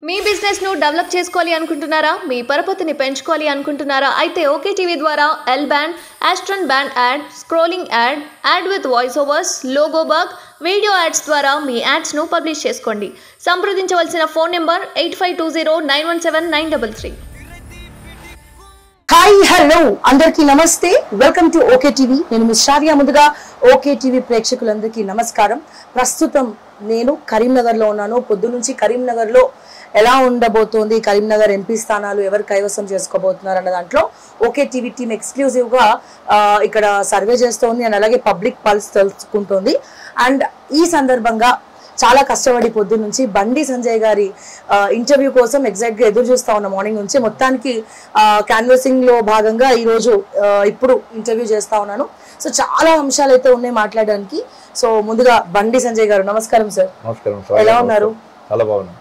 మీ business ను develop చేసుకోవాలి అనుకుంటున్నారా? మీ పరపతిని పెంచుకోవాలి అనుకుంటున్నారా? అయితే ఓకే టీవీ ద్వారా L band, astron band ad, scrolling ad, ad with voice overs, logo bug, video ads ద్వారా మీ యాడ్స్ ను పబ్లిష్ చేసుకోండి. సంప్రదించవలసిన ఫోన్ నెంబర్ 8520917933. హాయ్ హలో అందరికీ నమస్తే, వెల్కమ్ టు ఓకే టీవీ. నేను మిస్ శ్రావ్య. ముందుగా ఓకే టీవీ ప్రేక్షకులందరికీ నమస్కారం. ప్రస్తుతం నేను కరీంనగర్లో ఉన్నాను. పొద్దు నుంచి కరీంనగర్లో ఎలా ఉండబోతోంది, కరీంనగర్ ఎంపీ స్థానాలు ఎవరు కైవసం చేసుకోబోతున్నారు అన్న దాంట్లో ఓకే టీవీ టీమ్ ఎక్స్క్లూజివ్గా ఇక్కడ సర్వే చేస్తోంది అండ్ అలాగే పబ్లిక్ పల్స్ తెలుసుకుంటోంది. అండ్ ఈ సందర్భంగా చాలా కష్టపడి పొద్దు నుంచి బండి సంజయ్ గారి ఇంటర్వ్యూ కోసం ఎగ్జాక్ట్గా ఎదురు చూస్తా ఉన్న మార్నింగ్ నుంచి. మొత్తానికి క్యాన్వసింగ్లో భాగంగా ఈరోజు ఇప్పుడు ఇంటర్వ్యూ చేస్తా ఉన్నాను. సో చాలా అంశాలు అయితే ఉన్నాయి మాట్లాడడానికి. సో ముందుగా బండి సంజయ్ గారు నమస్కారం సార్. నమస్కారం. ఎలా ఉన్నారు? చాలా బాగున్నా.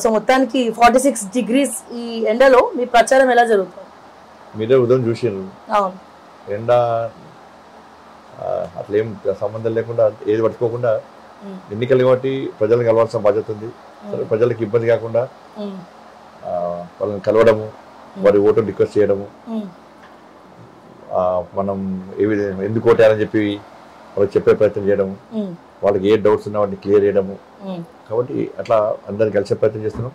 సో మొత్తానికి 46 degrees ఈ ఎండలో మీ ప్రచారం ఎలా జరుగుతుంది? మీరే ఉదయం చూసారు. అవును, ఎండ అట్లేం సంబంధం లేకుండా ఏది పట్టుకోకుండా ఎన్నికలు కాబట్టి ప్రజలను కలవాల్సిన బాధ్యత ఉంది. ప్రజలకు ఇబ్బంది కాకుండా వాళ్ళని కలవడము, వారి ఓటు రిక్వెస్ట్ చేయడము, మనం ఏ విధంగా ఎందుకు ఓటారని చెప్పి వాళ్ళకి చెప్పే ప్రయత్నం చేయడము, వాళ్ళకి ఏ డౌట్స్ ఉన్నా వాటిని క్లియర్ చేయడము. కాబట్టి అట్లా అందరిని కలిసే ప్రయత్నం చేస్తున్నాం.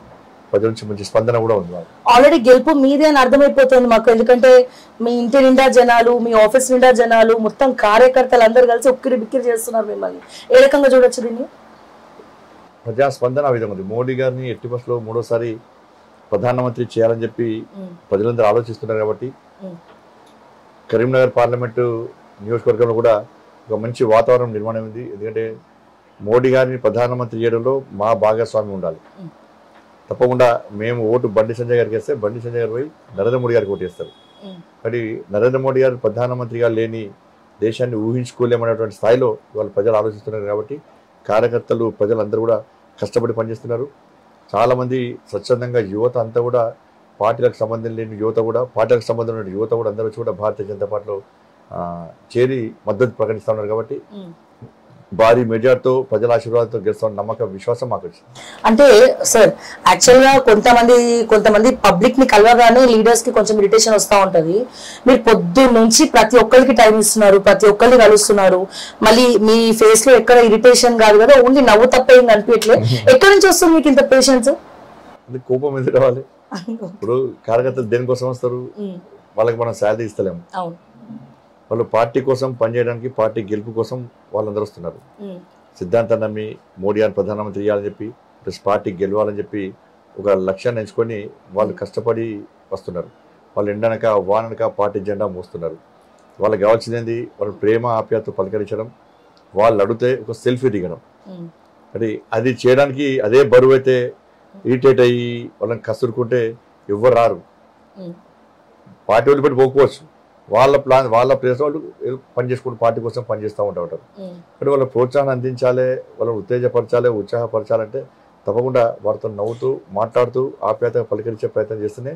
ప్రజల నుంచి మంచి స్పందన కూడా ఉంది. ఆల్రెడీ గెలుపు మీదే అని అర్థమైపోతుంది మాకు. ఎందుకంటే మీ ఇంటి నిండా జనాలు, మీ ఆఫీస్ నిండా జనాలు, మొత్తం కార్యకర్తలు అందరు కలిసి ఉక్కిరి బిక్కిరి చేస్తున్నారు మిమ్మల్ని. ఏ రకంగా చూడొచ్చు దీన్ని? ప్రజా స్పందన ఆ విధంగా ఉంది. మోడీ గారిని ఎట్టి బస్సులో మూడోసారి ప్రధానమంత్రి చేయాలని చెప్పి ప్రజలందరూ ఆలోచిస్తున్నారు. కాబట్టి కరీంనగర్ పార్లమెంటు నియోజకవర్గంలో కూడా ఒక మంచి వాతావరణం నిర్మాణం ఉంది. ఎందుకంటే మోడీ గారిని ప్రధానమంత్రి చేయడంలో మా భాగస్వామ్యం ఉండాలి. తప్పకుండా మేము ఓటు బండి సంజయ్ గారికి వేస్తే బండి సంజయ్ గారు పోయి నరేంద్ర మోడీ గారికి ఓటు వేస్తారు. కానీ నరేంద్ర మోడీ గారు ప్రధానమంత్రిగా లేని దేశాన్ని ఊహించుకోలేమనేటువంటి స్థాయిలో వాళ్ళు ప్రజలు ఆలోచిస్తున్నారు. కాబట్టి కార్యకర్తలు, ప్రజలందరూ కూడా కష్టపడి పనిచేస్తున్నారు. చాలామంది స్వచ్ఛందంగా యువత అంతా కూడా, పార్టీలకు సంబంధం లేని యువత కూడా, పార్టీలకు సంబంధం ఉన్న యువత కూడా అందరూ కూడా భారతీయ జనతా పార్టీలో చేరి మద్దతు ప్రకటిస్తూ ఉన్నారు. కాబట్టి భారీ మెజార్టీతో ప్రజల ఆశీర్వాదంతో గెలుస్తున్న నమ్మకం, విశ్వాసం మాకు వచ్చింది. అంటే సార్ యాక్చువల్ గా కొంతమంది పబ్లిక్ ని కలవగానే లీడర్స్ కి కొంచెం ఇరిటేషన్ వస్తూ ఉంటది. మీరు పొద్దు నుంచి ప్రతి ఒక్కరికి టైం ఇస్తున్నారు, ప్రతి ఒక్కరిని కలుస్తున్నారు. మళ్ళీ మీ ఫేస్ లో ఎక్కడ ఇరిటేషన్ కాదు కదా, ఓన్లీ నవ్వు తప్ప ఏం కనిపించట్లేదు. ఎక్కడి నుంచి వస్తుంది మీకు ఇంత పేషెన్స్? కోపం ఎందుకు రావాలి? ఇప్పుడు కార్యకర్తలు దేనికోసం వస్తారు? వాళ్ళకి మనం శాలరీ ఇస్తలేము. వాళ్ళు పార్టీ కోసం పనిచేయడానికి, పార్టీ గెలుపు కోసం వాళ్ళందరూ వస్తున్నారు. సిద్ధాంతాన్ని నమ్మి మోడీ గారిని ప్రధానమంత్రి చేయాలని చెప్పి, ప్లస్ పార్టీ గెలవాలని చెప్పి ఒక లక్ష్యాన్ని ఎంచుకొని వాళ్ళు కష్టపడి వస్తున్నారు. వాళ్ళు ఎండనక వాననక పార్టీ జెండా మోస్తున్నారు. వాళ్ళకి కావాల్సింది వాళ్ళు ప్రేమ ఆప్యాయత పలకరించడం, వాళ్ళు అడిగితే ఒక సెల్ఫీ దిగడం. అంటే అది చేయడానికి అదే బరువు అయితే ఇరిటేట్ అయ్యి వాళ్ళని కసురుకుంటే ఎవ్వరు రారు. పార్టీ వదిలిపెట్టి పోకపోవచ్చు, వాళ్ళ ప్లాన్, వాళ్ళ ప్లేస్ వాళ్ళు పని చేసుకుంటూ పార్టీ కోసం పనిచేస్తూ ఉంటారు. కానీ వాళ్ళ ప్రోత్సాహం అందించాలి, వాళ్ళని ఉత్తేజపరచాలి, ఉత్సాహపరచాలంటే తప్పకుండా వారితో నవ్వుతూ, మాట్లాడుతూ, ఆప్యాయతగా పలకరించే ప్రయత్నం చేస్తేనే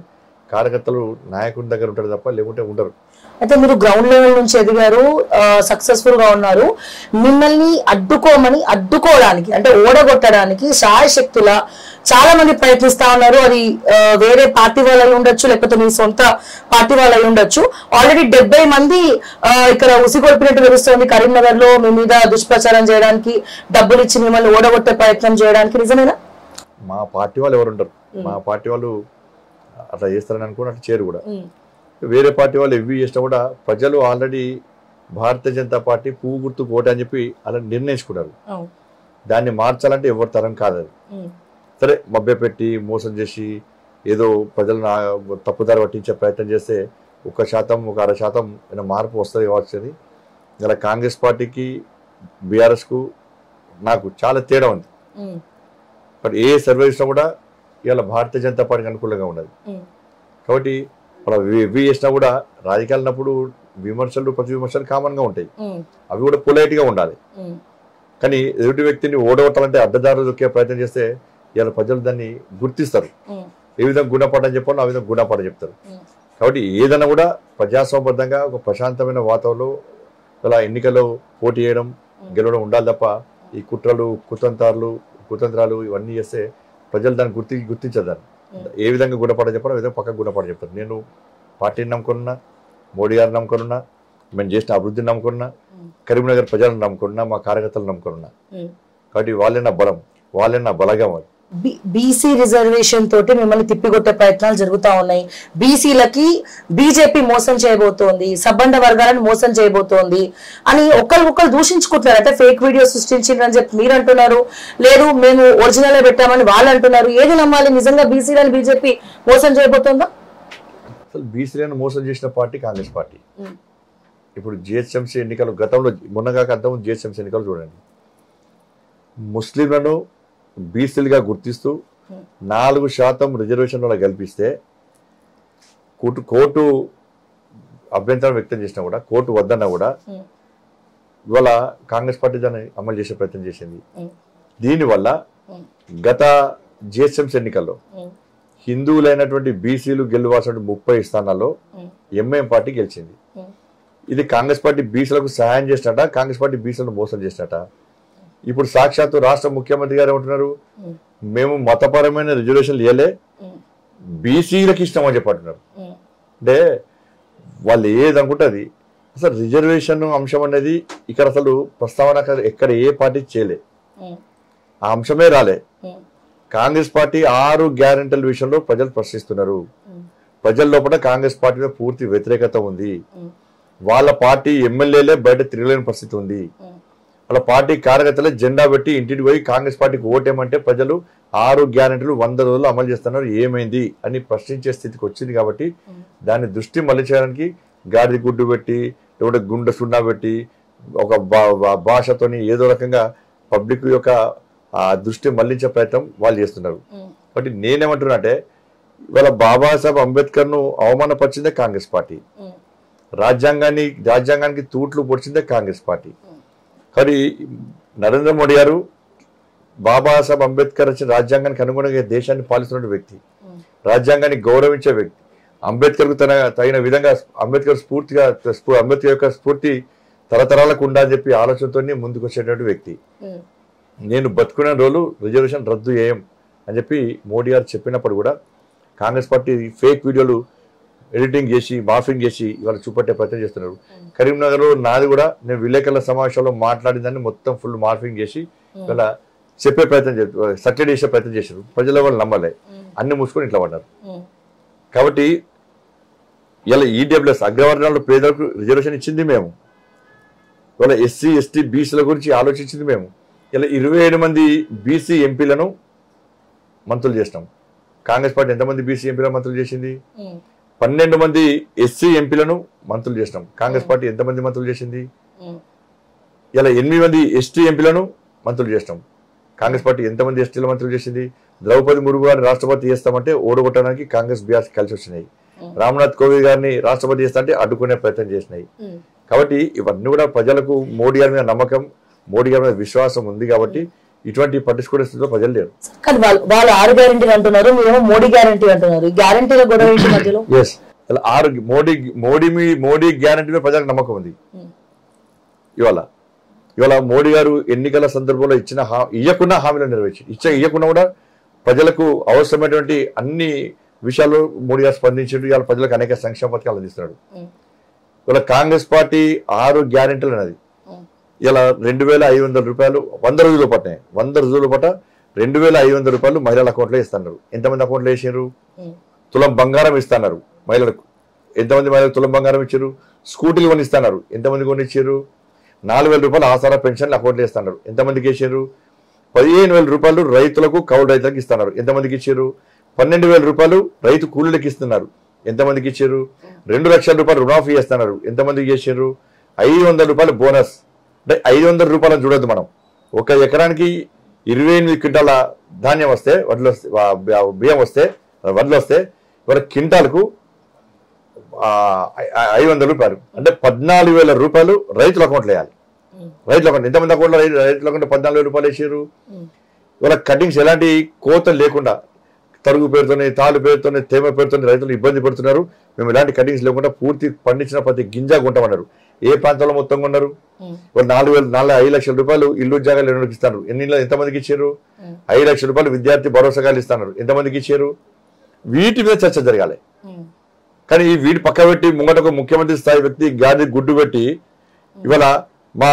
కార్యకర్తలు నాయకుడి దగ్గర ఉంటారు తప్ప లేకుంటే ఉండరు. అయితే మీరు గ్రౌండ్ లెవెల్ నుంచి ఎదిగారు, సక్సెస్ఫుల్ గా ఉన్నారు. మిమ్మల్ని అడ్డుకోవడానికి అంటే ఓడగొట్టడానికి శాయశక్తుల చాలా మంది ప్రయత్నిస్తా ఉన్నారు. అది వేరే పార్టీ వాళ్ళు అయి ఉండొచ్చు, లేకపోతే మీ సొంత పార్టీ వాళ్ళు అయి ఉండొచ్చు. ఆల్రెడీ 70 మంది ఇక్కడ ఉసిగొల్పినట్టు తెలుస్తోంది కరీంనగర్ లో మీ మీద దుష్ప్రచారం చేయడానికి, డబ్బులు ఇచ్చి మిమ్మల్ని ఓడగొట్టే ప్రయత్నం చేయడానికి. నిజమేనా? మా పార్టీ వాళ్ళు ఎవరు ఉండరు. మా పార్టీ వాళ్ళు అట్లా చేస్తారని అనుకుని అట్లా చేరు కూడా. వేరే పార్టీ వాళ్ళు ఎవ్వి చేసినా కూడా ప్రజలు ఆల్రెడీ భారతీయ జనతా పార్టీ పువ్వు గుర్తు ఓటు అని చెప్పి అలా నిర్ణయించుకున్నారు. దాన్ని మార్చాలంటే ఎవరి తరం కాదు అది. సరే మభ్యపెట్టి మోసం చేసి ఏదో ప్రజలను తప్పుదారి పట్టించే ప్రయత్నం చేస్తే 1% 1/2% మార్పు వస్తుంది కావచ్చు. అని ఇలా కాంగ్రెస్ పార్టీకి, బీఆర్ఎస్కు నాకు చాలా తేడా ఉంది. బట్ ఏ సర్వే ఇచ్చినా కూడా ఇవాళ భారతీయ జనతా పార్టీకి అనుకూలంగా ఉన్నది. కాబట్టి ఇవి చేసినా కూడా రాజకీయాలు ఉన్నప్పుడు విమర్శలు, ప్రతి విమర్శలు కామన్గా ఉంటాయి. అవి కూడా పొలైట్గా ఉండాలి. కానీ ఎదుటి వ్యక్తిని ఓడగొట్టాలంటే అడ్డదారులు దొక్కే ప్రయత్నం చేస్తే ఇవాళ ప్రజలు దాన్ని గుర్తిస్తారు. ఏ విధంగా గుణపాఠం చెప్పాలో ఆ విధంగా గుణపాఠం చెప్తారు. కాబట్టి ఏదైనా కూడా ప్రజాస్వామ్యబద్ధంగా ఒక ప్రశాంతమైన వాతావరణంలో ఇలా ఎన్నికల్లో పోటీ చేయడం, గెలవడం ఉండాలి తప్ప ఈ కుట్రలు, కుతంత్రాలు ఇవన్నీ చేస్తే ప్రజలు దాన్ని గుర్తించారు. దాన్ని ఏ విధంగా గుణపాఠం చెప్పారో ఆ విధంగా పక్కకు గుణపాఠం చెప్తారు. నేను పార్టీని నమ్ముకున్నా, మోడీ గారిని నమ్ముకున్నా, మేము చేసిన అభివృద్ధిని నమ్ముకున్నా, కరీంనగర్ ప్రజలను నమ్ముకున్నా, మా కార్యకర్తలు నమ్ముకున్నా. కాబట్టి వాళ్ళే నా బలం, వాళ్ళే నా బలగం. బీసీ రిజర్వేషన్ తోటి మిమ్మల్ని తిప్పికొట్టే ప్రయత్నాలు జరుగుతా ఉన్నాయి. బీసీలకి బీజేపీ మోసం చేయబోతోంది, సబ్బండ వర్గాలను మోసం చేయబోతోంది అని ఒకరు దూషించుకుంటున్నారు. అంటే ఫేక్ వీడియో సృష్టించిందని చెప్పి మీరు అంటున్నారు, లేదు మేము ఒరిజినల్ పెట్టామని వాళ్ళు అంటున్నారు. ఏది నమ్మాలి? నిజంగా బీసీలను బీజేపీ మోసం చేయబోతోందా? అసలు బీసీలను మోసం చేసిన పార్టీ కాంగ్రెస్ పార్టీ. ఇప్పుడు జిహెచ్ఎంసీ ఎన్నికలు గతంలో మొన్నగాక అంతకు జిహెచ్ఎంసీ ఎన్నికలు చూడండి, ముస్లింలను బీసీలుగా గుర్తిస్తూ 4% రిజర్వేషన్ వల్ల కల్పిస్తే కోర్టు అభ్యంతరం వ్యక్తం చేసినా కూడా, కోర్టు వద్దన్నా కూడా ఇవాళ కాంగ్రెస్ పార్టీ దాన్ని అమలు చేసే ప్రయత్నం చేసింది. దీనివల్ల గత జిహెచ్ఎంసీ ఎన్నికల్లో హిందువులైనటువంటి బీసీలు గెలువాల్సిన 30 స్థానాల్లో ఎంఐఎం పార్టీ గెలిచింది. ఇది కాంగ్రెస్ పార్టీ బీసీలకు సహాయం చేసినట, కాంగ్రెస్ పార్టీ బీసీలను మోసం చేసినట. ఇప్పుడు సాక్షాత్తు రాష్ట్ర ముఖ్యమంత్రి గారు ఏమంటున్నారు, మేము మతపరమైన రిజర్వేషన్లు ఇవ్వలే, బీసీలకు ఇష్టం అని చెప్పంటున్నారు. అంటే వాళ్ళు ఏదనుకుంటుంది. అసలు రిజర్వేషన్ అంశం అనేది ఇక్కడ అసలు ప్రస్తావన ఎక్కడ ఏ పార్టీ చేయలే, ఆ అంశమే రాలే. కాంగ్రెస్ పార్టీ 6 గ్యారెంటీల విషయంలో ప్రజలు ప్రశ్నిస్తున్నారు. ప్రజల లోపల కాంగ్రెస్ పార్టీ మీద పూర్తి వ్యతిరేకత ఉంది. వాళ్ళ పార్టీ ఎమ్మెల్యేలే బయట తిరగలేని పరిస్థితి ఉంది. వాళ్ళ పార్టీ కార్యకర్తలే జెండా పెట్టి ఇంటికి పోయి కాంగ్రెస్ పార్టీకి ఓటేమంటే ప్రజలు 6 గ్యారెంటీలు 100 రోజులు అమలు చేస్తున్నారు, ఏమైంది అని ప్రశ్నించే స్థితికి వచ్చింది. కాబట్టి దాన్ని దృష్టి మళ్లించడానికి గాడిద గుడ్డు పెట్టి, లేకుంటే గుండె సున్నా పెట్టి, ఒక భాషతోని ఏదో రకంగా పబ్లిక్ యొక్క దృష్టి మళ్లించే ప్రయత్నం వాళ్ళు చేస్తున్నారు. కాబట్టి నేనేమంటున్నా అంటే, ఇవాళ బాబాసాహెబ్ అంబేద్కర్ ను అవమానపరిచిందే కాంగ్రెస్ పార్టీ, రాజ్యాంగానికి తూట్లు పొడిచిందే కాంగ్రెస్ పార్టీ. కానీ నరేంద్ర మోడీ గారు బాబాసాహెబ్ అంబేద్కర్ వచ్చిన రాజ్యాంగానికి అనుగుణంగా దేశాన్ని పాలిస్తున్న వ్యక్తి, రాజ్యాంగాన్ని గౌరవించే వ్యక్తి, అంబేద్కర్ కు తగిన విధంగా అంబేద్కర్ యొక్క స్ఫూర్తి తరతరాలకు ఉండాలని చెప్పి ఆలోచనతో ముందుకు వచ్చేటువంటి వ్యక్తి. నేను బతుకునే రోజులు రిజర్వేషన్ రద్దు చేయం అని చెప్పి మోడీ గారు చెప్పినప్పుడు కూడా కాంగ్రెస్ పార్టీ ఫేక్ వీడియోలు ఎడిటింగ్ చేసి మార్ఫింగ్ చేసి ఇవాళ చూపెట్టే ప్రయత్నం చేస్తున్నారు. కరీంనగర్ నాది కూడా నేను విలేకరుల సమావేశంలో మాట్లాడిందని మొత్తం ఫుల్ మార్ఫింగ్ చేసి ఇవాళ చెప్పే ప్రయత్నం చేస్తారు, సక్సెడ్ చేసే ప్రయత్నం చేశారు. ప్రజల వాళ్ళు నమ్మలే, అన్ని మూసుకొని ఇట్లా పడ్డారు. కాబట్టి ఇలా ఈడబ్ల్యూఎస్ అగ్రవర్ణాలు పేదలకు రిజర్వేషన్ ఇచ్చింది మేము, ఇవాళ ఎస్సీ ఎస్టీ బీసీల గురించి ఆలోచించింది మేము. ఇలా 27 మంది బీసీ ఎంపీలను మంత్రులు చేసినాం. కాంగ్రెస్ పార్టీ ఎంతమంది బీసీ ఎంపీలను మంత్రులు చేసింది? 12 మంది ఎస్సీ ఎంపీలను మంత్రులు చేసినాం. కాంగ్రెస్ పార్టీ ఎంతమంది మంత్రులు చేసింది? ఇలా 8 మంది ఎస్టీ ఎంపీలను మంత్రులు చేసినాం. కాంగ్రెస్ పార్టీ ఎంతమంది ఎస్టీల మంత్రులు చేసింది? ద్రౌపది ముర్ము గారిని రాష్ట్రపతి చేస్తామంటే ఓడగొట్టడానికి కాంగ్రెస్ బీఆర్ఎస్ కలిసి వచ్చినాయి. రామ్నాథ్ కోవింద్ గారిని రాష్ట్రపతి చేస్తా అంటే అడ్డుకునే ప్రయత్నం చేసినాయి. కాబట్టి ఇవన్నీ కూడా ప్రజలకు మోడీ గారి మీద నమ్మకం, మోడీ గారి మీద విశ్వాసం ఉంది. కాబట్టి ఇటువంటి పట్టించుకునే స్థితిలో ప్రజలు లేరు. కానీ వాళ్ళు 6 గ్యారెంటీలు అంటున్నారు, మీరేమో మోడీ గ్యారెంటీ అంటున్నారు. గ్యారెంటీల గొడవ ఏంటి మధ్యలో? మోడీ గ్యారెంటీ మీద ప్రజలకు నమ్మకం ఉంది. ఇవాళ మోడీ గారు ఎన్నికల సందర్భంలో ఇయ్యకున్న హామీలను నెరవేర్చి ఇయ్యకున్నా కూడా ప్రజలకు అవసరమైనటువంటి అన్ని విషయాల్లో మోడీ గారు స్పందించారు. ఇవాళ ప్రజలకు అనేక సంక్షేమ పథకాలు అందిస్తున్నాడు. ఇవాళ కాంగ్రెస్ పార్టీ 6 గ్యారెంటీలు అనేది ఇలా 2,500 రూపాయలు 100 రోజుల పాట 2,500 రూపాయలు మహిళల అకౌంట్లో ఇస్తున్నారు. ఎంతమంది అకౌంట్లో వేసారు? తులం బంగారం ఇస్తున్నారు మహిళలకు. ఎంతమంది మహిళలకు తులం బంగారం ఇచ్చారు? స్కూటీలు కొని ఇస్తున్నారు. ఎంతమంది కొని ఇచ్చారు? 4,000 రూపాయలు ఆసరా పెన్షన్లు అకౌంట్లో ఇస్తున్నారు. ఎంతమందికి వేసారు? 15,000 రూపాయలు రైతులకు, కౌలు రైతులకు ఇస్తున్నారు. ఎంతమందికి ఇచ్చారు? 12,000 రూపాయలు రైతు కూలీలకు ఇస్తున్నారు. ఎంతమందికి ఇచ్చారు? 2 లక్షల రూపాయలు రుణాఫీ చేస్తున్నారు. ఎంతమందికి చేశారు? 500 రూపాయలు బోనస్. అంటే 500 రూపాయలను చూడొద్దు మనం. 1 ఎకరానికి 28 క్వింటాల ధాన్యం వస్తే, బియ్యం వస్తే, వడ్లు వస్తే ఇవాళ క్వింటాలకు 500 రూపాయలు. అంటే 14,000 రూపాయలు రైతుల అకౌంట్లో వేయాలి. రైతుల అకౌంట్ ఎంతమంది అకౌంట్లో? రైతుల అకౌంట్ 14,000 రూపాయలు వేసారు. ఇవాళ కటింగ్స్ ఎలాంటి కోతలు లేకుండా, తరుగు పేరుతోనే, తాలు పేరుతోనే, తేమ పేరుతోనే రైతులు ఇబ్బంది పడుతున్నారు. మేము ఎలాంటి కటింగ్స్ లేకుండా పూర్తి పండించిన ప్రతి గింజ కొంటామన్నారు. ఏ ప్రాంతంలో మొత్తం ఉన్నారు? 5 లక్షల రూపాయలు ఇల్లు ఉద్యోగాలు ఎవరికి ఇస్తారు? ఎంతమందికి ఇచ్చారు? 5 లక్షల రూపాయలు విద్యార్థి భరోసాలు ఇస్తున్నారు, ఎంతమందికి ఇచ్చారు? వీటి మీద చర్చ జరగాలి. కానీ ఈ వీటి పక్క పెట్టి ముంగట ఒక ముఖ్యమంత్రి స్థాయి వ్యక్తి గాడి గుడ్డు పెట్టి ఇవాళ మా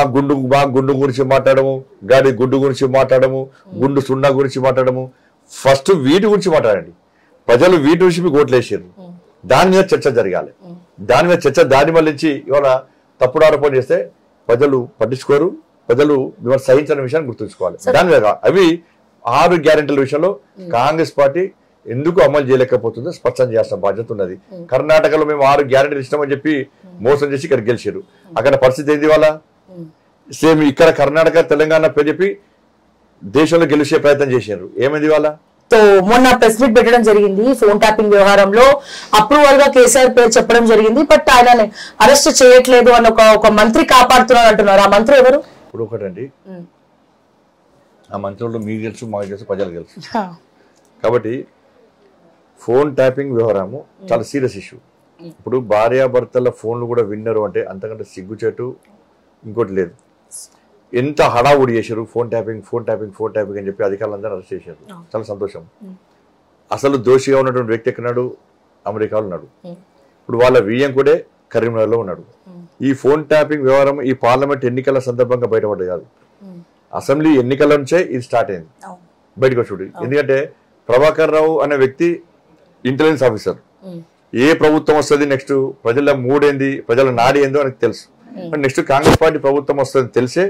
గుండు గురించి మాట్లాడము, గాడి గుడ్డు గురించి మాట్లాడము, గుండు సున్నా గురించి మాట్లాడము. ఫస్ట్ వీటి గురించి మాట్లాడండి. ప్రజలు వీటి గురించి మీకు ఓట్లు వేసారు, దాని మీద చర్చ జరగాలి. దాని మీద చర్చ దాని మళ్ళీ ఇవాళ తప్పుడు ఆరోపణ చేస్తే ప్రజలు పట్టించుకోరు, ప్రజలు మిమ్మల్ని సహించిన విషయాన్ని గుర్తుంచుకోవాలి. దాని మీద అవి 6 గ్యారెంటీల విషయంలో కాంగ్రెస్ పార్టీ ఎందుకు అమలు చేయలేకపోతుందో స్పష్టం చేయాల్సిన బాధ్యత ఉన్నది. కర్ణాటకలో మేము 6 గ్యారెంటీలు ఇస్తామని చెప్పి మోసం చేసి ఇక్కడ గెలిచారు. అక్కడ పరిస్థితి ఏంది? వాళ్ళ సేమ్ ఇక్కడ కర్ణాటక తెలంగాణ పేరు చెప్పి దేశంలో గెలిచే ప్రయత్నం చేశారు. ఏమైంది వాళ్ళ? సో మొన్న ప్రెస్ మీట్ పెట్టడం జరిగింది. ఫోన్ ట్యాపింగ్ వ్యవహారంలో అప్రూవల్ గా కేసీఆర్ పేరు చెప్పడం జరిగింది. బట్ ఆయన అరెస్ట్ చేయట్లేదు అని ఒక మంత్రి కాపాడుతున్నారు అంటున్నారు. ఆ మంత్రి ఎవరు? ఇప్పుడు ఒకటండి, ఆ మంత్రులు మీకు తెలుసు, మాకు తెలుసు, ప్రజలకు తెలుసు. కాబట్టి ఫోన్ ట్యాపింగ్ వ్యవహారము చాలా సీరియస్ ఇష్యూ. ఇప్పుడు భార్యాభర్తల ఫోన్లు కూడా విన్నారు అంటే అంతకంటే సిగ్గుచేటు ఇంకోటి లేదు. ఎంత హడావుడి చేశారు, ఫోన్ ట్యాపింగ్ అని చెప్పి అధికారులందరూ అరెస్ట్ చేశారు. చాలా సంతోషం. అసలు దోషిగా ఉన్నటువంటి వ్యక్తి ఎక్కడున్నాడు? అమెరికాలో ఉన్నాడు. ఇప్పుడు వాళ్ళ వియ్యం కూడా కరీంనగర్లో ఉన్నాడు. ఈ ఫోన్ ట్యాపింగ్ వ్యవహారం ఈ పార్లమెంట్ ఎన్నికల సందర్భంగా బయటపడ్డది కాదు, అసెంబ్లీ ఎన్నికల నుంచే ఇది స్టార్ట్ అయింది, బయటకు వచ్చి. ఎందుకంటే ప్రభాకర్ రావు అనే వ్యక్తి ఇంటెలిజెన్స్ ఆఫీసర్. ఏ ప్రభుత్వం వస్తుంది నెక్స్ట్, ప్రజల మూడేంది, ప్రజల నాడి ఏందో అని తెలుసు. నెక్స్ట్ కాంగ్రెస్ పార్టీ ప్రభుత్వం వస్తుంది తెలిసే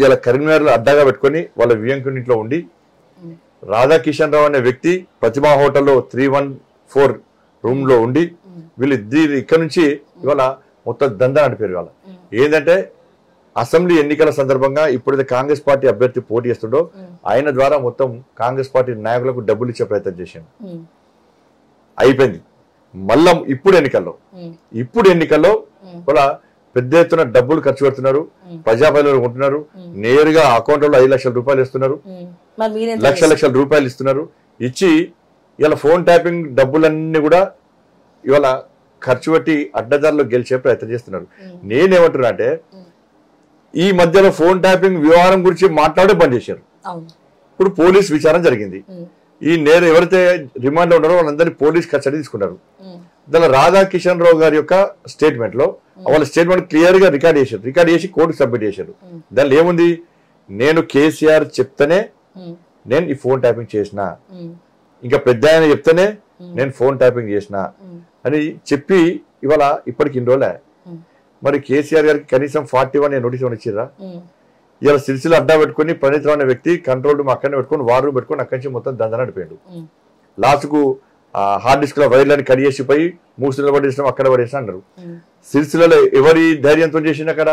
ఇలా కరీంనగర్లో అడ్డాగా పెట్టుకుని వాళ్ళ వియంకునింట్లో ఉండి రాధాకిషన్ రావు అనే వ్యక్తి ప్రతిమా హోటల్లో 314 రూమ్ లో ఉండి వీళ్ళిద్దరు ఇక్కడ నుంచి ఇవాళ మొత్తం దందా నడిపారు. ఇవాళ ఏంటంటే అసెంబ్లీ ఎన్నికల సందర్భంగా ఇప్పుడైతే కాంగ్రెస్ పార్టీ అభ్యర్థి పోటీ చేస్తుండో ఆయన ద్వారా మొత్తం కాంగ్రెస్ పార్టీ నాయకులకు డబ్బులు ఇచ్చే ప్రయత్నం చేశాను. అయిపోయింది. మళ్ళా ఇప్పుడు ఎన్నికల్లో కూడా పెద్ద ఎత్తున డబ్బులు ఖర్చు పెడుతున్నారు, ప్రజాప్రతినిధులు ఉంటున్నారు, నేరుగా అకౌంట్లో 5 లక్షల రూపాయలు ఇస్తున్నారు, లక్షల రూపాయలు ఇస్తున్నారు. ఇచ్చి ఇలా ఫోన్ ట్యాపింగ్ డబ్బులన్నీ కూడా ఇవాళ ఖర్చు పెట్టి అడ్డదారులు గెలిచే ప్రయత్నం చేస్తున్నారు. నేనేమంటున్నా అంటే ఈ మధ్యలో ఫోన్ ట్యాపింగ్ వ్యవహారం గురించి మాట్లాడే బంద్ చేశారు. ఇప్పుడు పోలీస్ విచారణ జరిగింది. ఈ నేరు ఎవరైతే రిమాండ్ లో ఉన్నారో వాళ్ళందరినీ పోలీస్ కస్టడీ తీసుకున్నారు. దానిలో రాధాకిషన్ రావు గారి యొక్క స్టేట్మెంట్ లో వాళ్ళ స్టేట్మెంట్ క్లియర్ గా రికార్డ్ చేసి కోర్టుకు సబ్మిట్ చేశారు. దానిలో ఏముంది? నేను కేసీఆర్ చెప్తేనే నేను ఈ ఫోన్ ట్యాపింగ్ చేసిన, ఇంకా పెద్ద ఆయన చెప్తేనే నేను ఫోన్ ట్యాపింగ్ చేసిన అని చెప్పి ఇవాళ ఇప్పటికి ఇన్ని రోజులే. మరి కేసీఆర్ గారికి కనీసం 41 నోటీస్ ఇచ్చిర్రా? ఇలా సిరిసిల్ల అడ్డా పెట్టుకుని ప్రణీత్ రావు అనే వ్యక్తి కంట్రోల్ రూమ్ అక్కడనే పెట్టుకుని వారు పెట్టుకుని అక్కడి నుంచి మొత్తం దందా నడిపోయాడు. లాస్ట్ కు హార్డ్ డిస్క్ లో వైర్లని కట్ చేసి పోయి మూసిలో పడేసినాం, అక్కడ పడేసిన అన్నారు. సిరిసిల్లలో ఎవరి ధైర్యంతో చేసింది అక్కడ?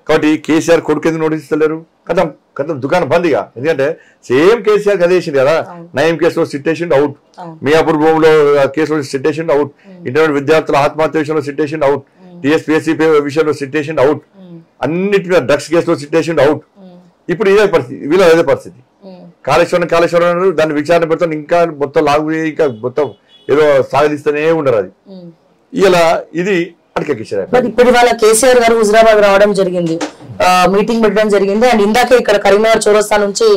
కాబట్టి కేసీఆర్ కొడుకు ఎందుకు నోటీస్ ఇస్తలేరు? కథం దుకాణం బందిగా. ఎందుకంటే సేమ్ కేసీఆర్ గదే చేసింది కదా. నయం కేసులో సిట్టేషన్ అవుట్, మియాపూర్ భూమిలో కేసులో సిట్టేషన్ అవుట్, ఇంటర్మీడియట్ విద్యార్థుల ఆత్మహత్య విషయంలో సిట్టేషన్ అవుట్, టీఎస్పీఎస్సీ విషయంలో సిట్టేషన్ అవుట్, అన్నిటి మీద డ్రగ్స్ కేసులో సిట్టేషన్ అవుట్. ఇప్పుడు ఇదే పరిస్థితి, వీళ్ళ అదే పరిస్థితి. కాళేశ్వరం దాన్ని విచారణ పెడతాను, ఇంకా మొత్తం లాగు, ఇంకా మొత్తం ఏదో సాగదీస్తూనే ఉండరు. అది ఇలా ఇది అడికెక్కించారు. ఇప్పుడు వాళ్ళ కేసీఆర్ గారు హుజరాబాద్ రావడం జరిగింది, మీటింగ్ పెట్టడం జరిగింది. అండ్ ఇందాకే ఇక్కడ కరీంనగర్ చౌరస్తా నుంచి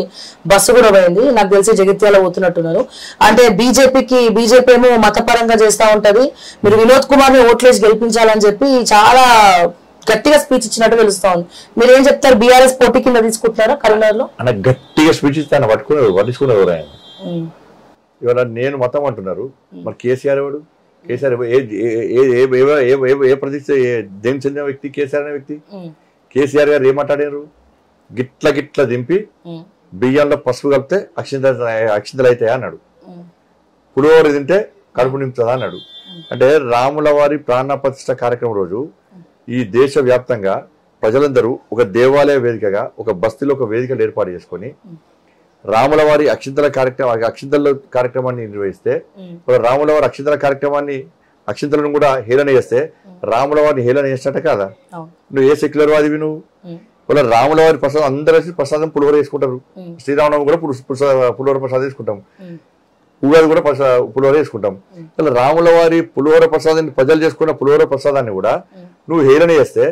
బస్సు కూడా పోయింది. నాకు తెలిసి జగిత్యాల పోతున్నట్టున్నారు. అంటే బీజేపీ ఏమో మతపరంగా చేస్తా ఉంటది, మీరు వినోద్ కుమార్ ని ఓట్లేసి గెలిపించాలని చెప్పి చాలా గట్టిగా స్పీచ్ ఇచ్చినట్టు తెలుస్తా ఉంది. మీరు ఏం చెప్తారు? బీఆర్ఎస్ పోటీ కింద తీసుకుంటున్నారా కరీంనగర్ లో? అన్న గట్టిగా స్పీచ్ ఇస్తాను, పట్టించుకున్నారు ఆయన. ఇవాళ నేను మతం అంటున్నారు, మరి కేసీఆర్ ఎవడు? కేసీఆర్ ఏ ప్రతిష్ట దేనికి చెందిన వ్యక్తి కేసీఆర్ అనే వ్యక్తి? కేసీఆర్ గారు ఏమాట్లాడారు? గిట్ల దింపి బియ్యంలో పసుపు కలిపితే అక్షింతలు అవుతాయా అన్నాడు. పులిహోర తింటే కడుపు నింపుతుందా అన్నాడు. అంటే రాముల వారి ప్రాణ ప్రతిష్ఠ కార్యక్రమం రోజు ఈ దేశ వ్యాప్తంగా ప్రజలందరూ ఒక దేవాలయ వేదికగా ఒక బస్తీలో ఒక వేదికలు ఏర్పాటు చేసుకొని రాముల వారి అక్షింతల కార్యక్రమాన్ని నిర్వహిస్తే, రాముల వారి అక్షింతలను కూడా హేళన చేస్తే రాముల వారిని హేళన చేసినట్ట కాదా? నువ్వు ఏ సెక్యులర్ వాదివి? నువ్వు ఇలా రాముల వారి ప్రసాదం అందరూ ప్రసాదం పులిహోర వేసుకుంటారు. శ్రీరామనవమి కూడా పులిహోర ప్రసాదం వేసుకుంటాం, ఉగాది కూడా పులిహోర వేసుకుంటాం. ఇలా రాముల వారి పులిహోర ప్రసాదాన్ని ప్రజలు చేసుకున్న పులిహోర ప్రసాదాన్ని కూడా నువ్వు హేళన చేస్తే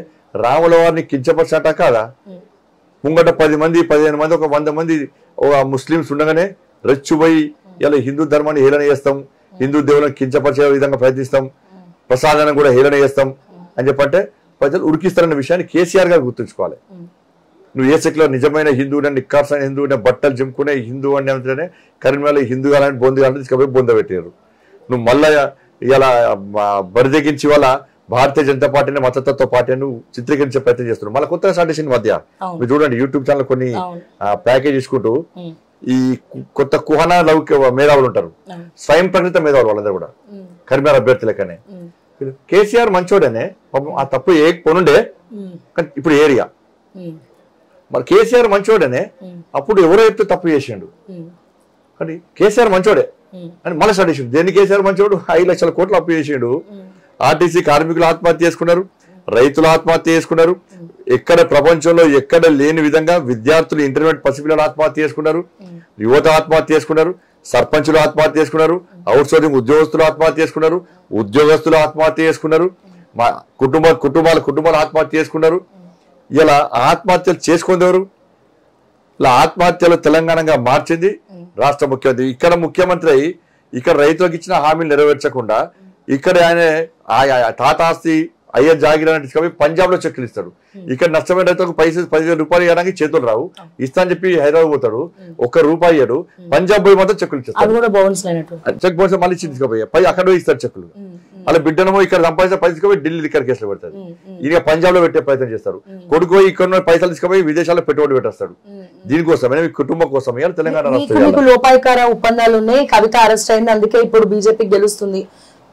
రాముల వారిని కించపరచట కాదా? ముంగట 10 మంది 15 మంది ఒక 100 మంది ముస్లింస్ ఉండగానే రెచ్చిపోయి ఇలా హిందూ ధర్మాన్ని హేళన చేస్తాం, హిందూ దేవులను కించపరిచే విధంగా ప్రయత్నిస్తాం, ప్రసాదాన్ని కూడా హేళన చేస్తాం అని చెప్పంటే ప్రజలు ఉరికిస్తారన్న విషయాన్ని కేసీఆర్ గారు గుర్తుంచుకోవాలి. నువ్వు ఏ సెక్యులర్ నిజమైన హిందువుని నిక్కార్సైన హిందువుని బట్టలు చింపుకునే హిందూ అని అంటేనే కరీంనగర్లో హిందూ కాలని బొందు కాలని తీసుకుపోయి బొంద పెట్టారు. నువ్వు మళ్ళా ఇలా బరిదెగించి వాళ్ళ భారతీయ జనతా పార్టీని మతతత్వ పార్టీ నువ్వు చిత్రీకరించే ప్రయత్నం చేస్తున్నావు. మళ్ళీ కొత్తగా స్టార్ట్ చేసిన మధ్య మీరు చూడండి యూట్యూబ్ ఛానల్ కొన్ని ప్యాకేజ్ తీసుకుంటూ ఈ కొత్త కుహనా లౌకిక మేధావులు ఉంటారు, స్వయం ప్రకృత మేధావులు వాళ్ళందరూ కూడా కరీంనగర్ అభ్యర్థి లెక్కనే. కేసీఆర్ మంచోడనే ఆ తప్పు ఏ కొనుండే కానీ ఇప్పుడు ఏరియా మరి కేసీఆర్ మంచోడనే అప్పుడు ఎవరో చెప్తే తప్పు చేసిండు కానీ కేసీఆర్ మంచోడే అని మళ్ళీ స్టార్ట్ చేసిండు. దేన్ని కేసీఆర్ మంచోడు? 5 లక్షల కోట్లు అప్పు చేసిండు. ఆర్టీసీ కార్మికులు ఆత్మహత్య చేసుకున్నారు, రైతులు ఆత్మహత్య చేసుకున్నారు, ఎక్కడ ప్రపంచంలో ఎక్కడ లేని విధంగా విద్యార్థులు ఇంటర్మీడియట్ పసిపిల్లలు ఆత్మహత్య చేసుకున్నారు, యువత ఆత్మహత్య చేసుకున్నారు, సర్పంచులు ఆత్మహత్య చేసుకున్నారు, అవుట్ సోర్సింగ్ ఉద్యోగస్తులు ఆత్మహత్య చేసుకున్నారు, ఉద్యోగస్తులు ఆత్మహత్య చేసుకున్నారు, మా కుటుంబాలు ఆత్మహత్య చేసుకున్నారు. ఇలా ఆత్మహత్యలు చేసుకునేవారు ఇలా ఆత్మహత్యలు తెలంగాణగా మార్చింది రాష్ట్ర ముఖ్యమంత్రి. ఇక్కడ ముఖ్యమంత్రి అయి ఇక్కడ రైతులకు ఇచ్చిన హామీలు నెరవేర్చకుండా ఇక్కడ ఆయన తాతాస్తి అయ్యే జాగిరాన్ని తీసుకొని పంజాబ్ లో చెక్కులు ఇస్తాడు. ఇక్కడ నష్టమైన రైతులకు 10,000 రూపాయలు ఇవ్వడానికి చేతులు రావు, ఇస్తా అని చెప్పి హైదరాబాద్ పోతాడు, ₹1 ఇయ్యాడు, పంజాబ్ పోయి మాత్రం చెక్కులు ఇచ్చాడు. చెక్ బౌన్స్ మళ్ళీ తీసుకుపోయి అక్కడ ఇస్తారు చెక్కులు. అలా బిడ్డనమో ఇక్కడ సంపాదించిన పైసలు తీసుకుపోయి ఢిల్లీ లిక్కర్ కేసులో పెడతాడు. ఇక పంజాబ్ లో పెట్టే ప్రయత్నం చేస్తారు. కొడుకు ఇక్కడ పైసలు తీసుకుపోయి విదేశాల్లో పెట్టుబడి పెట్టేస్తాడు. దీనికోసమే కుటుంబం కోసం తెలంగాణ రాష్ట్రం లోపాయికార ఒప్పందాలు ఉన్నాయి. కవిత అరెస్ట్ అయింది, అందుకే ఇప్పుడు బీజేపీ గెలుస్తుంది.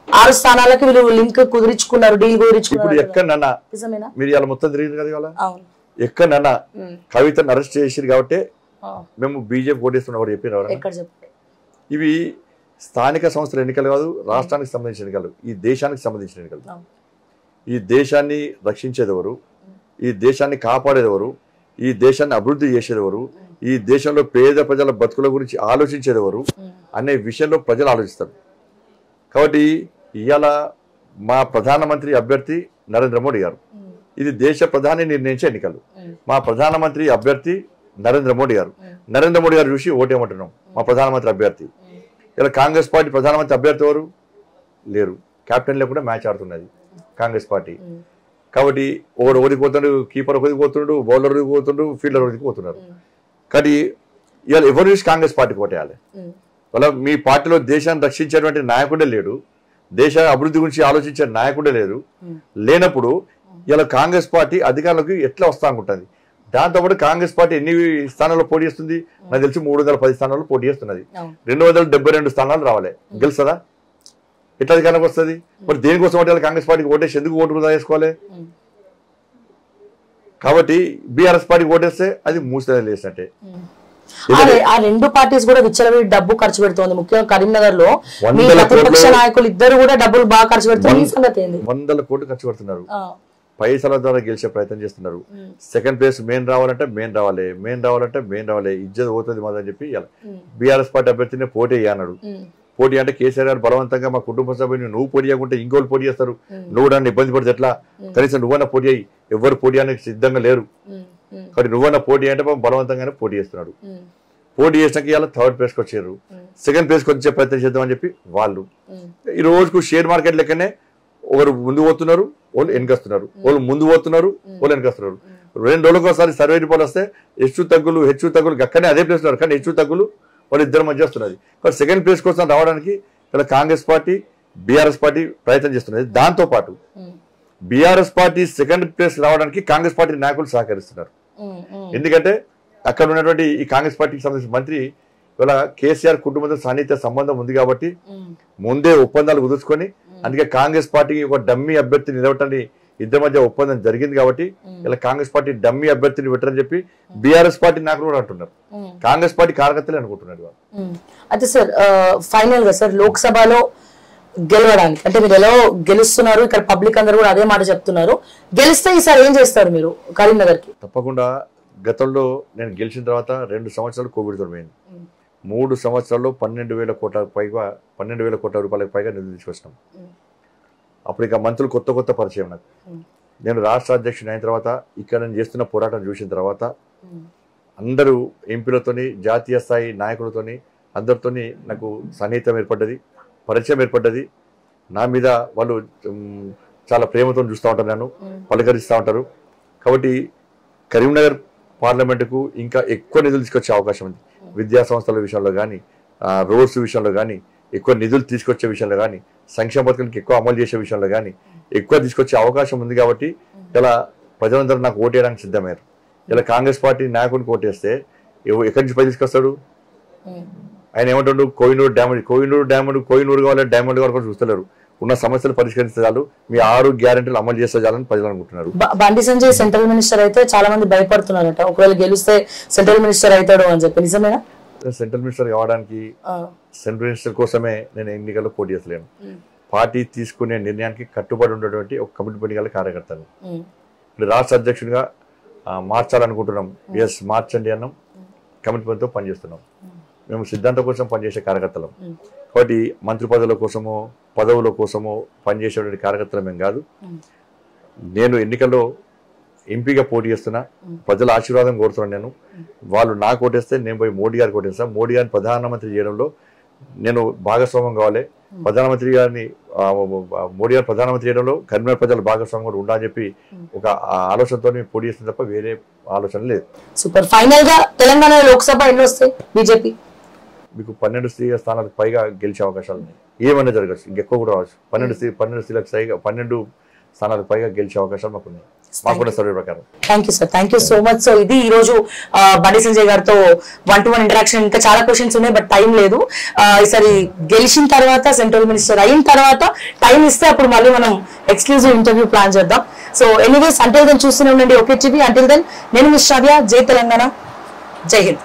6 స్థానాలకు వీళ్ళు లింక్ కుదిరించుకున్నారు, డీల్ కుదిరించుకున్నారు. ఇప్పుడు ఎక్కడన్నా మీరు ఇలా మొత్తం తిరిగింది కదా, ఇవాళ ఎక్కడన్నా కవితను అరెస్ట్ చేసిరు కాబట్టి మేము బీజేపీ ఓటేస్తున్నాం ఎవరు చెప్పారు? ఇవి స్థానిక సంస్థల ఎన్నికలు కాదు, రాష్ట్రానికి సంబంధించిన ఎన్నికలు, ఈ దేశానికి సంబంధించిన ఎన్నికలు. ఈ దేశాన్ని రక్షించేది ఎవరు, ఈ దేశాన్ని కాపాడేది ఎవరు, ఈ దేశాన్ని అభివృద్ధి చేసేది ఎవరు, ఈ దేశంలో పేద ప్రజల బతుకుల గురించి ఆలోచించేది ఎవరు అనే విషయంలో ప్రజలు ఆలోచిస్తారు. కాబట్టి ఇవాళ మా ప్రధానమంత్రి అభ్యర్థి నరేంద్ర మోడీ గారు, ఇది దేశ ప్రధాని నిర్ణయించే ఎన్నికలు. మా ప్రధానమంత్రి అభ్యర్థి నరేంద్ర మోడీ గారు. నరేంద్ర మోడీ గారు చూసి ఓటేమంటున్నాం మా ప్రధానమంత్రి అభ్యర్థి. ఇలా కాంగ్రెస్ పార్టీ ప్రధానమంత్రి అభ్యర్థి ఎవరు లేరు, కెప్టెన్ లేకుండా మ్యాచ్ ఆడుతున్నది కాంగ్రెస్ పార్టీ. కాబట్టి ఒకడు ఓడిపోతున్నాడు, కీపర్ ఒదిగిపోతున్నాడు, బౌలర్ ఒదిగిపోతున్నాడు, ఫీల్డర్ ఒదిగిపోతున్నారు. కానీ ఇవాళ ఎవరు చూసి కాంగ్రెస్ పార్టీకి ఓటేయాలి? వాళ్ళ మీ పార్టీలో దేశాన్ని రక్షించేటువంటి నాయకుడే లేడు, దేశ అభివృద్ధి గురించి ఆలోచించే నాయకుడే లేరు. లేనప్పుడు ఇలా కాంగ్రెస్ పార్టీ అధికారంలోకి ఎట్లా వస్తా అనుకుంటుంది? దాంతోపాటు కాంగ్రెస్ పార్టీ ఎన్ని స్థానాల్లో పోటీ చేస్తుంది? నాకు తెలిసి 310 స్థానాల్లో పోటీ చేస్తున్నది. 272 స్థానాలు రావాలి, గెలుస్తుందా? ఎట్లా అధికారంలోకి వస్తుంది? మరి దేనికోసం ఓటేయాలి? కాంగ్రెస్ పార్టీకి ఓటేసి ఎందుకు ఓటు వృధా చేసుకోవాలి? కాబట్టి బీఆర్ఎస్ పార్టీకి ఓటేస్తే అది మూసేది లేసినట్టే. ఆ రెండు పార్టీస్ కూడా విచ్చలవిడి డబ్బు ఖర్చు పెడుతోంది. ముఖ్యంగా కరీంనగర్ లో ప్రతిపక్ష నాయకులు ఇద్దరు కూడా డబ్బులు బాగా ఖర్చు పెడుతున్నారు. 100 కోట్లు ఖర్చు పెడుతున్నారు, పైసల ద్వారా గెలిచే ప్రయత్నం చేస్తున్నారు. సెకండ్ ప్లేస్ మెయిన్ రావాలంటే మెయిన్ రావాలి, ఇజ్జత్ పోతుంది మాదని చెప్పి బీఆర్ఎస్ పార్టీ అభ్యర్థిని పోటీ అన్నాడు. పోటీ అంటే కేసీఆర్ గారు బలవంతంగా మా కుటుంబ సభ్యుని నువ్వు పోటీ చేయకుంటే ఇంకోళ్ళు పోటీ చేస్తారు, నువ్వు నన్ను ఇబ్బంది పడితే ఎట్లా, కనీసం నువ్వన్నా పోటీ అయ్యి, ఎవరు పోటీ అనేది సిద్ధంగా లేరు. కాబట్టి నువ్వన్నా పోటీ అంటే బలవంతంగానే పోటీ చేస్తున్నాడు. పోటీ చేసినాక ఇవాళ 3rd ప్లేస్కి వచ్చారు. 2nd ప్లేస్కి వచ్చే ప్రయత్నం చేద్దామని చెప్పి వాళ్ళు ఈ రోజుకు షేర్ మార్కెట్ లెక్కనే ఒకరు ముందు పోతున్నారు, వాళ్ళు వెనకొస్తున్నారు, వాళ్ళు ముందు పోతున్నారు, వాళ్ళు వెనకొస్తున్నారు. 2 రోజులకు ఒకసారి సర్వే రిపోర్ట్ వస్తే హెచ్చు తగ్గులు అక్కడనే అదే ప్లేస్ ఉన్నారు, కానీ హెచ్చు తగ్గులు వాళ్ళు ఇద్దరు మధ్య వస్తున్నది. కాబట్టి 2nd ప్లేస్ కోసం రావడానికి ఇలా కాంగ్రెస్ పార్టీ బీఆర్ఎస్ పార్టీ ప్రయత్నం చేస్తున్నది. దాంతో పాటు బీఆర్ఎస్ పార్టీ 2nd ప్లేస్ రావడానికి కాంగ్రెస్ పార్టీ నాయకులు సహకరిస్తున్నారు. ఎందుకంటే అక్కడ ఉన్నటువంటి ఈ కాంగ్రెస్ పార్టీకి సంబంధించిన మంత్రి ఇవాళ కేసీఆర్ కుటుంబంతో సాన్నిహిత్య సంబంధం ఉంది కాబట్టి ముందే ఒప్పందాలు కుదుర్చుకొని, అందుకే కాంగ్రెస్ పార్టీకి ఒక డమ్మీ అభ్యర్థి నిలవటాన్ని ఇద్దరి మధ్య ఒప్పందం జరిగింది. కాబట్టి ఇలా కాంగ్రెస్ పార్టీ డమ్మీ అభ్యర్థిని పెట్టరని చెప్పి బీఆర్ఎస్ పార్టీ నాయకులు కూడా అంటున్నారు, కాంగ్రెస్ పార్టీ కార్యకర్తలే అనుకుంటున్నారు. అయితే సార్ ఫైనల్ గా సార్ లోక్సభలో గెలవడానికి అంటే మీరు ఎలా గెలుస్తున్నారు, ఇక్కడ పబ్లిక్ అందరూ కూడా అదే మాట చెప్తున్నారు, గెలిస్తే ఈసారి ఏం చేస్తారు మీరు కరీంనగర్ కి? తప్పకుండా గతంలో నేను గెలిచిన తర్వాత 2 సంవత్సరాలు కోవిడ్ తో పోయింది. 3 సంవత్సరాల్లో 12,000 కోట్ల రూపాయలకు పైగా నిధులు తీసుకొచ్చినాం. అప్పుడు ఇక మంత్రులు కొత్త పరిచయం నాకు. నేను రాష్ట్ర అధ్యక్షుని అయిన తర్వాత ఇక్కడ నేను చేస్తున్న పోరాటం చూసిన తర్వాత అందరూ ఎంపీలతోని జాతీయ స్థాయి నాయకులతోని అందరితోని నాకు సన్నిహితం ఏర్పడ్డది, పరిచయం ఏర్పడ్డది. నా మీద వాళ్ళు చాలా ప్రేమతో చూస్తూ ఉంటారు, నన్ను పలకరిస్తూ ఉంటారు. కాబట్టి కరీంనగర్ పార్లమెంటుకు ఇంకా ఎక్కువ నిధులు తీసుకొచ్చే అవకాశం ఉంది. విద్యా సంస్థల విషయంలో కానీ, రోడ్స్ విషయంలో కానీ, ఎక్కువ నిధులు తీసుకొచ్చే విషయంలో కానీ, సంక్షేమ పథకానికి ఎక్కువ అమలు చేసే విషయంలో కానీ ఎక్కువ తీసుకొచ్చే అవకాశం ఉంది. కాబట్టి ఇలా ప్రజలందరూ నాకు ఓటేయడానికి సిద్ధమయ్యారు. ఇలా కాంగ్రెస్ పార్టీ నాయకుడికి ఓటేస్తే ఎక్కడి నుంచి పై తీసుకొస్తాడు? ఆయన ఏమంటాడు, కోహినూరు కావాలి, డైమండ్ కావాలి కూడా చూస్తలేరు. ఉన్న సమస్యలు పరిష్కరిస్తే చాలు, మీ 6 గ్యారెంటీలు అమలు చేస్తే చాలని ప్రజలు అనుకుంటున్నారు. బండి సంజయ్ సెంట్రల్ మినిస్టర్ అయితే చాలా మంది భయపడుతున్నారట, ఒకవేళ గెలిస్తే సెంట్రల్ మినిస్టర్ అవుతాడు అని చెప్పి. నిజమేనా? సెంట్రల్ మినిస్టర్ కావడానికి సెంట్రల్ మినిస్టర్ కోసమే నేను ఎన్నికల్లో పోటీ చేస్తలేను. పార్టీ తీసుకునే నిర్ణయానికి కట్టుబడి ఉన్నటువంటి ఒక కమిట్మెంట్ గల కార్యకర్తను. ఇప్పుడు రాష్ట్ర అధ్యక్షుడిగా మార్చాలనుకుంటున్నాం. ఎస్, మార్చండి అన్నాం. కమిట్మెంట్తో పనిచేస్తున్నాం. మేము సిద్ధాంతం కోసం పనిచేసే కార్యకర్తలం. కాబట్టి మంత్రి పదవుల కోసమో పనిచేసేటువంటి కార్యకర్తలు మేము కాదు. నేను ఎన్నికల్లో ఎంపీగా పోటీ చేస్తున్నా, ప్రజల ఆశీర్వాదం కోరుతున్నాను. నేను వాళ్ళు నాకు ఓటేస్తే నేను పోయి మోడీ గారికి ఓటేస్తాను. మోడీ గారిని ప్రధానమంత్రి చేయడంలో నేను భాగస్వామ్యం కావాలి. ప్రధానమంత్రి గారిని మోడీ గారిని ప్రధానమంత్రి చేయడంలో కరీంనగర్ ప్రజల భాగస్వామ్యం కూడా ఉండాలని చెప్పి ఒక ఆలోచనతో పోటీ చేస్తుంది తప్ప వేరే ఆలోచన లేదు. సూపర్. ఫైనల్ గా తెలంగాణ లోక్సభ ఎన్ని వస్తాయి బీజేపీ? మీకు 12 స్థానాలకు పైగా గెలిచే అవకాశాలు ఉన్నాయి. ఏమైనా జరగచ్చు, ఇంకెక్కువ కూడా రావచ్చు. 12 స్థానాలకు పైగా గెలిచే అవకాశాలు మాకున్నాయి, మాకున్న సర్వే ప్రకారం. Thank you sir, thank you so much. So ఇది ఈ రోజు బండి సంజయ్ గారితో 1-to-1 ఇంటరాక్షన్. ఇంకా చాలా క్వశ్చన్స్ ఉన్నాయి, బట్ టైం లేదు. ఈసారి గెలిచిన తర్వాత, సెంట్రల్ మినిస్టర్ అయిన తర్వాత టైం ఇస్తే అప్పుడు మళ్ళీ మనం ఎక్స్క్లూజివ్ ఇంటర్వ్యూ ప్లాన్ చేద్దాం. సో ఎనీవేస్, అంటిల్ దెన్ చూస్తూనే ఉండండి ఓకే టీవీ. అంటిల్ దెన్ నేను మిస్ శ్రావ్య. జై తెలంగాణ, జై హింద్.